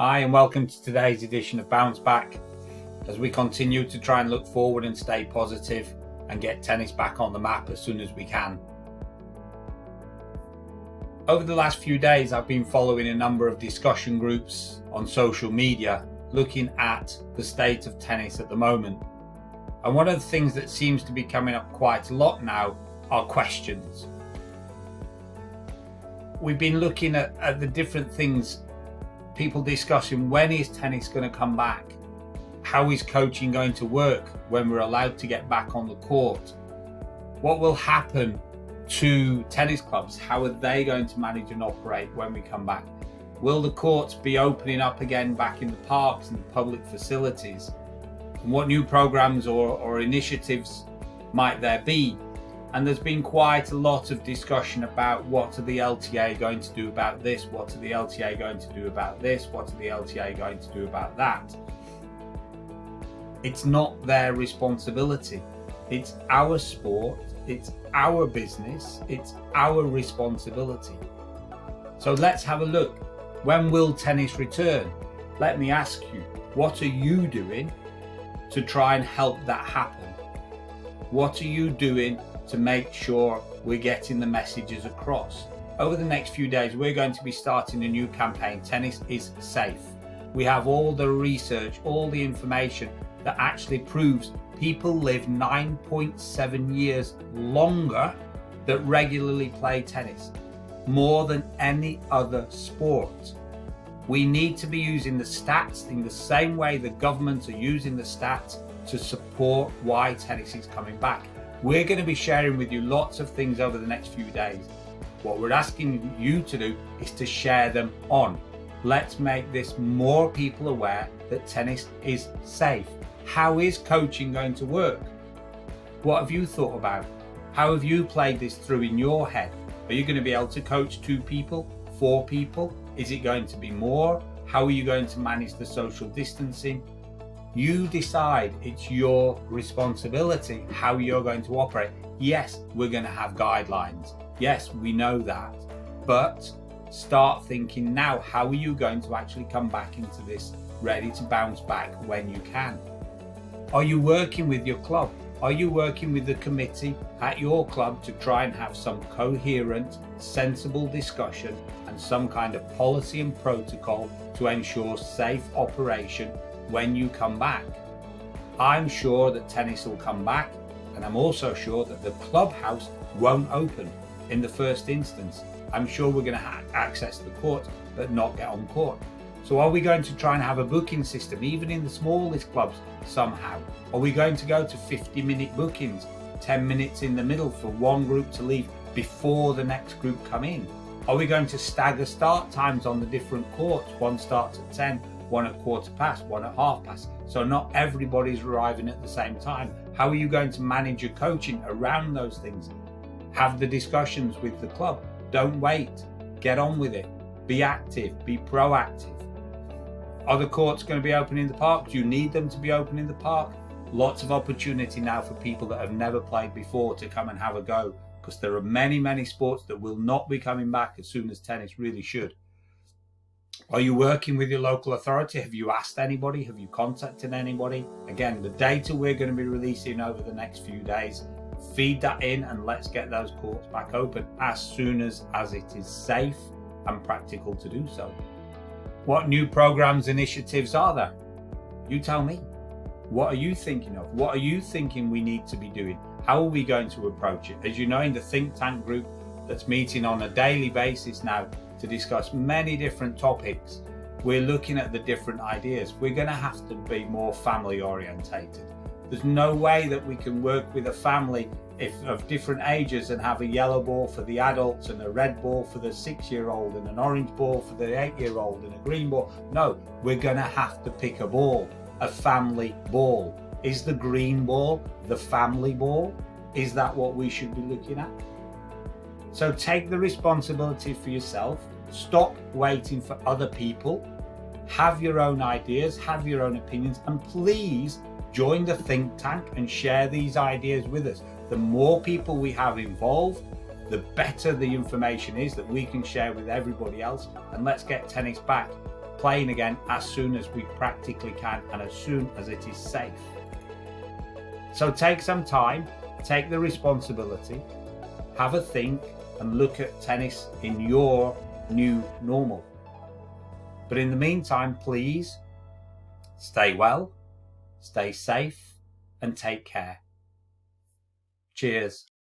Hi and welcome to today's edition of Bounce Back as we continue to try and look forward and stay positive and get tennis back on the map as soon as we can. Over the last few days I've been following a number of discussion groups on social media looking at the state of tennis at the moment. And one of the things that seems to be coming up quite a lot now are questions. We've been looking at the different things, people discussing when is tennis going to come back? How is coaching going to work when we're allowed to get back on the court? What will happen to tennis clubs? How are they going to manage and operate when we come back? Will the courts be opening up again back in the parks and public facilities? And what new programs or initiatives might there be? And there's been quite a lot of discussion about what are the LTA going to do about this, what are the LTA going to do about this, what are the LTA going to do about that. It's not their responsibility. It's our sport, it's our business, it's our responsibility. So let's have a look. When will tennis return? Let me ask you, what are you doing to try and help that happen? What are you doing to make sure we're getting the messages across? Over the next few days, we're going to be starting a new campaign, Tennis is Safe. We have all the research, all the information that actually proves people live 9.7 years longer that regularly play tennis, more than any other sport. We need to be using the stats in the same way the governments are using the stats to support why tennis is coming back. We're going to be sharing with you lots of things over the next few days. What we're asking you to do is to share them on. Let's make this more people aware that tennis is safe. How is coaching going to work? What have you thought about? How have you played this through in your head? Are you going to be able to coach 2 people, 4 people? Is it going to be more? How are you going to manage the social distancing? You decide. It's your responsibility how you're going to operate. Yes, we're going to have guidelines. Yes, we know that. But start thinking now, how are you going to actually come back into this ready to bounce back when you can? Are you working with your club? Are you working with the committee at your club to try and have some coherent, sensible discussion and some kind of policy and protocol to ensure safe operation when you come back? I'm sure that tennis will come back, and I'm also sure that the clubhouse won't open in the first instance. I'm sure we're going to access the court but not get on court. So are we going to try and have a booking system even in the smallest clubs somehow? Are we going to go to 50-minute bookings, 10 minutes in the middle for one group to leave before the next group come in? Are we going to stagger start times on the different courts? One starts at 10, one at 1:15, one at 1/2 so not everybody's arriving at the same time. How are you going to manage your coaching around those things? Have the discussions with the club. Don't wait. Get on with it. Be active. Be proactive. Are the courts going to be open in the park? Do you need them to be open in the park? Lots of opportunity now for people that have never played before to come and have a go, because there are many sports that will not be coming back as soon as tennis really should. Are you working with your local authority? Have you asked anybody? Have you contacted anybody? Again, the data we're going to be releasing over the next few days, feed that in and let's get those courts back open as soon as it is safe and practical to do so. What new programs, initiatives are there? You tell me. What are you thinking of? What are you thinking we need to be doing? How are we going to approach it? As you know, in the think tank group that's meeting on a daily basis now to discuss many different topics, we're looking at the different ideas. We're going to have to be more family orientated. There's no way that we can work with a family of different ages and have a yellow ball for the adults and a red ball for the 6-year-old and an orange ball for the 8-year-old and a green ball. No, we're going to have to pick a ball, a family ball. Is the green ball the family ball? Is that what we should be looking at? So take the responsibility for yourself. Stop waiting for other people. Have your own ideas, have your own opinions, and please join the think tank and share these ideas with us. The more people we have involved, the better the information is that we can share with everybody else, and let's get tennis back playing again as soon as we practically can and as soon as it is safe. So take some time, take the responsibility, have a think, and look at tennis in your new normal. But in the meantime, please stay well, stay safe, and take care. Cheers.